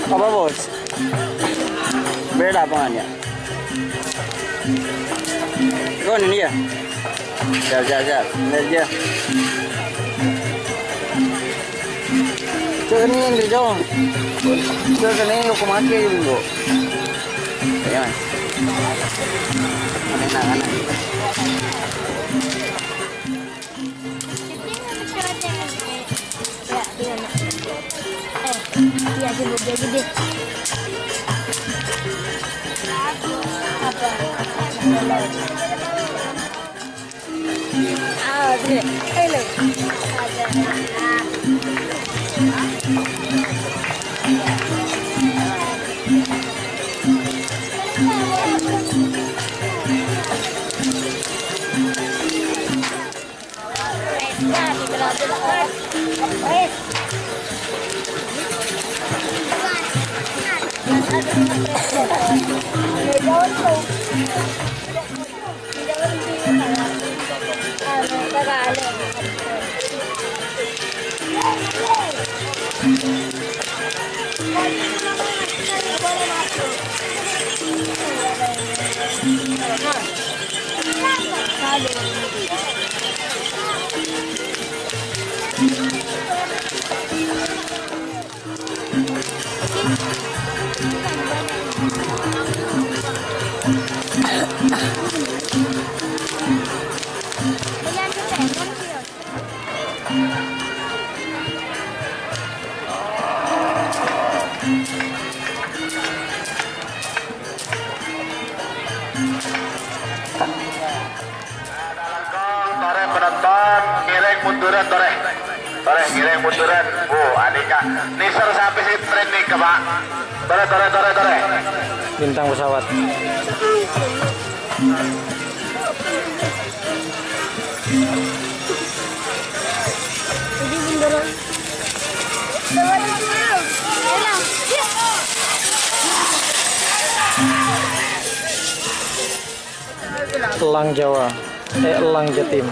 Apa bos? Beda apanya? Kau ini ya? Jal. Nerja. Coba ni yang dijauh. Coba ni aku makan dulu. Ya. Mana? Iya sih gede. Apa? Hello. Giring munduran. Adika Nisar sampai si tren nih ke Pak. Tore. Bintang pesawat. Jadi bundaran. Elang Jawa. Elang Jatim.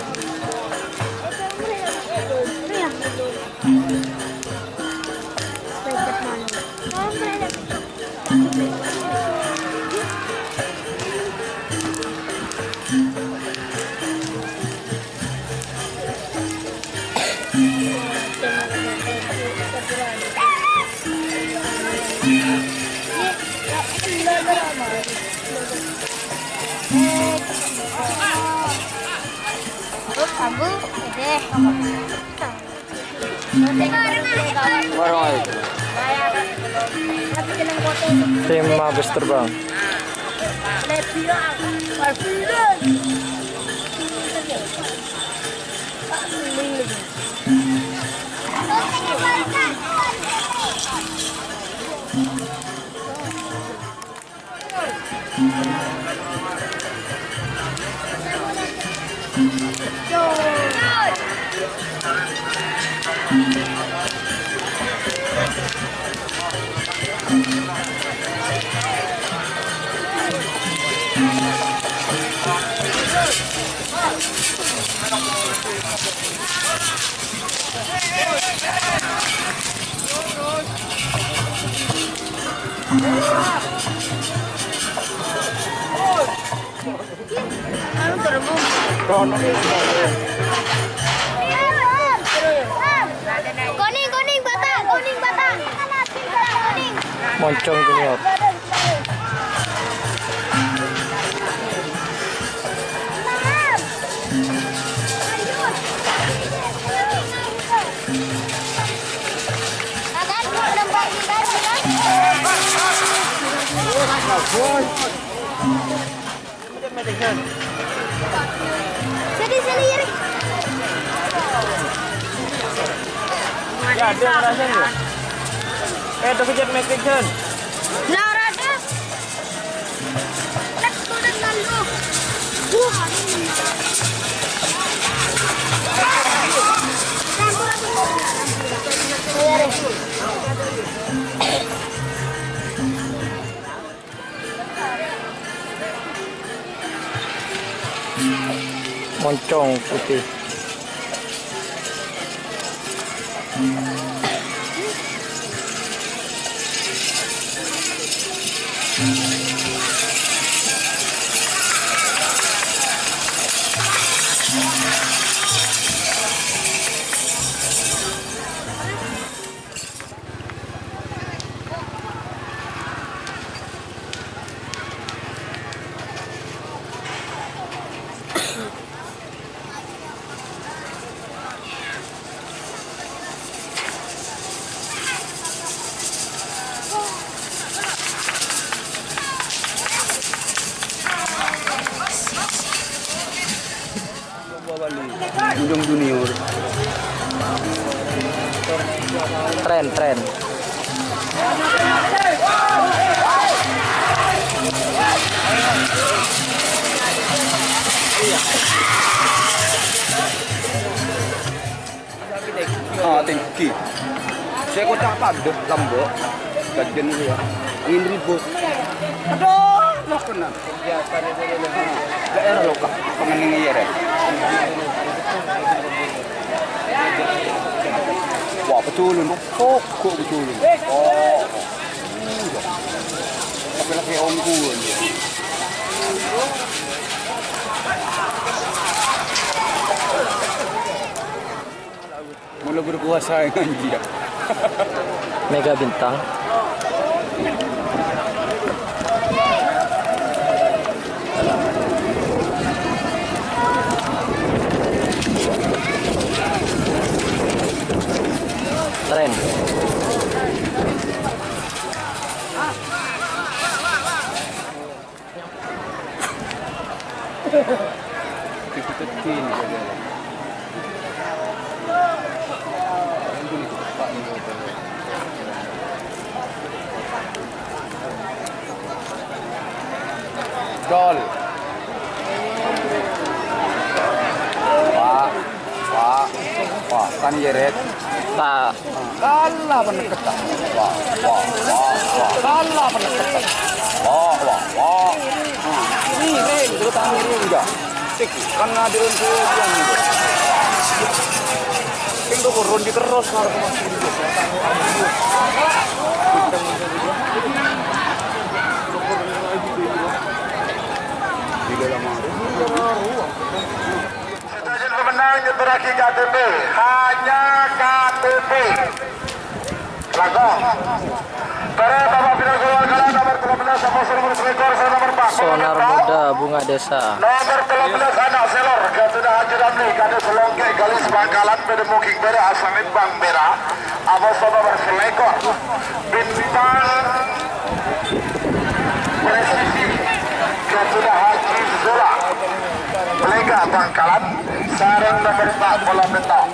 Tim Mabes terbang. Koning batang. Moncong junior. Sini Yeri. Ya, dia ngerasain ya. Itu kejat Mexican. Larada. Let's go dan lalu. Moncong putih. Ujung junior. Tren. Tinggi. Saya kocak padet lambok. Gajian itu ya. Angin ribut. Aduh, mau kena. Daerah lokal. Pengening ya, Rek. Wah, betul kok betul. Oh. Tapi lagi ongkul. Mulai berkuasa dengan dia. Mega bintang. Tren. Kecil. Dol. Wah, kan yeret. Kalah penekatan. Wah. Kalah penekatan. Wah. Ini terutama ini enggak. Cek, kan ada unsur yang ini. Itu turun di terus harus masuk di Stasiun pemenang berakhir KTP, hanya KTP. Langkah. Para Bapak Final Golongan nomor 13, sponsor nomor selekor, nomor 4. Sonar Muda Bunga Desa. Nomor 13 anak selor, Ketua Haji Ramli, Kade Selongke, Galis Bangkalan, Bedemuking Bera, Asamit Bang Bera, Abos nomor selekor, Bintang Presisi, Ketua Haji Zola, Pelega Bangkalan, Sarang nomor 4, Bola Bentang.